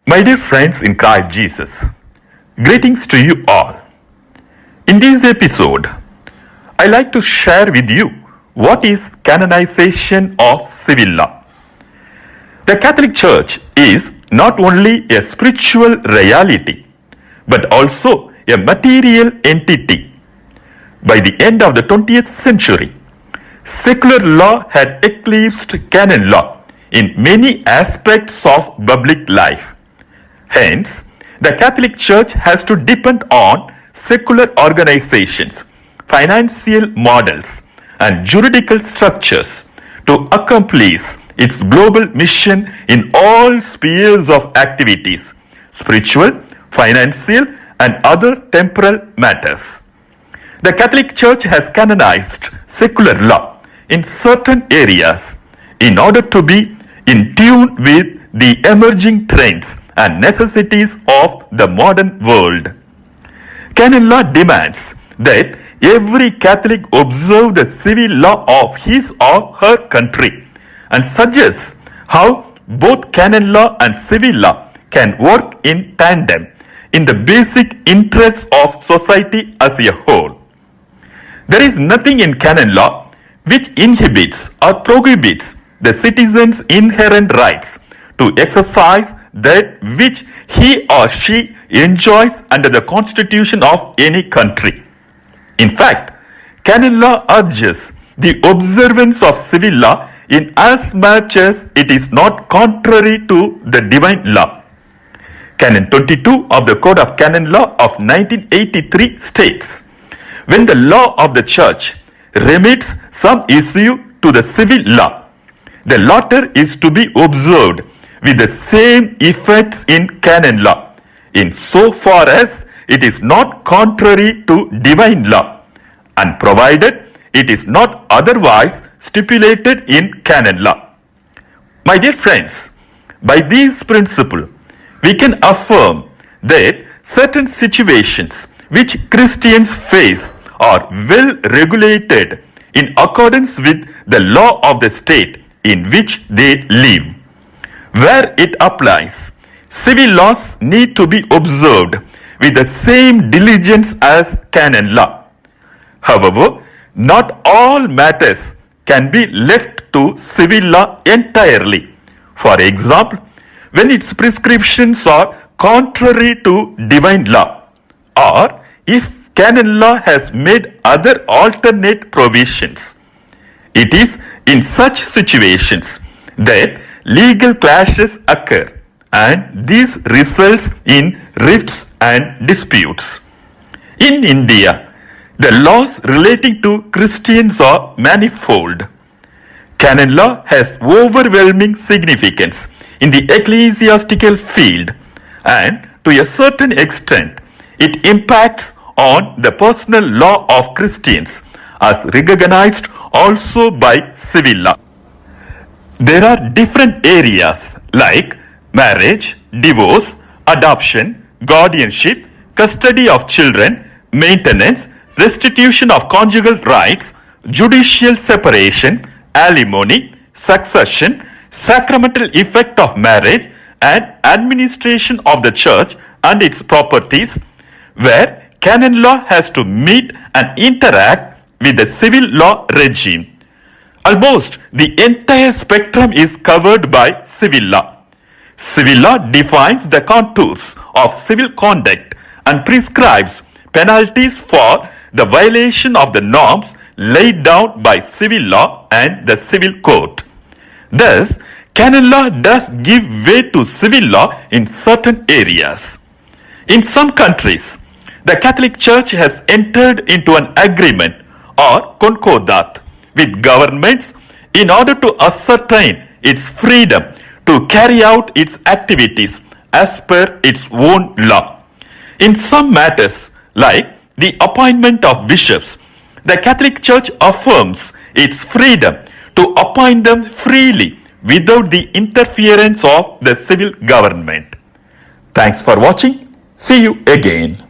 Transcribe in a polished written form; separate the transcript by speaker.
Speaker 1: My dear friends in Christ Jesus, greetings to you all. In this episode, I like to share with you what is canonization of civil law. The Catholic Church is not only a spiritual reality, but also a material entity. By the end of the 20th century, secular law had eclipsed canon law in many aspects of public life. Hence, the Catholic Church has to depend on secular organizations, financial models, and juridical structures to accomplish its global mission in all spheres of activities, spiritual, financial, and other temporal matters. The Catholic Church has canonized secular law in certain areas in order to be in tune with the emerging trends and necessities of the modern world. Canon law demands that every Catholic observe the civil law of his or her country and suggests how both canon law and civil law can work in tandem in the basic interests of society as a whole. There is nothing in canon law which inhibits or prohibits the citizen's inherent rights to exercise that which he or she enjoys under the constitution of any country. In fact, canon law urges the observance of civil law in as much as it is not contrary to the divine law. Canon 22 of the Code of Canon Law of 1983 states, when the law of the Church remits some issue to the civil law, the latter is to be observed with the same effects in canon law, in so far as it is not contrary to divine law, and provided it is not otherwise stipulated in canon law. My dear friends, by these principles, we can affirm that certain situations which Christians face are well regulated in accordance with the law of the state in which they live. Where it applies, civil laws need to be observed with the same diligence as canon law. However, not all matters can be left to civil law entirely. For example, when its prescriptions are contrary to divine law, or if canon law has made other alternate provisions. It is in such situations that legal clashes occur, and this results in rifts and disputes. In India, the laws relating to Christians are manifold. Canon law has overwhelming significance in the ecclesiastical field, and to a certain extent, it impacts on the personal law of Christians as recognized also by civil law. There are different areas like marriage, divorce, adoption, guardianship, custody of children, maintenance, restitution of conjugal rights, judicial separation, alimony, succession, sacramental effect of marriage, and administration of the church and its properties, where canon law has to meet and interact with the civil law regime. Almost the entire spectrum is covered by civil law. Civil law defines the contours of civil conduct and prescribes penalties for the violation of the norms laid down by civil law and the civil court. Thus, canon law does give way to civil law in certain areas. In some countries, the Catholic Church has entered into an agreement or concordat with governments in order to ascertain its freedom to carry out its activities as per its own law. In some matters, like the appointment of bishops, the Catholic Church affirms its freedom to appoint them freely without the interference of the civil government. Thanks for watching. See you again.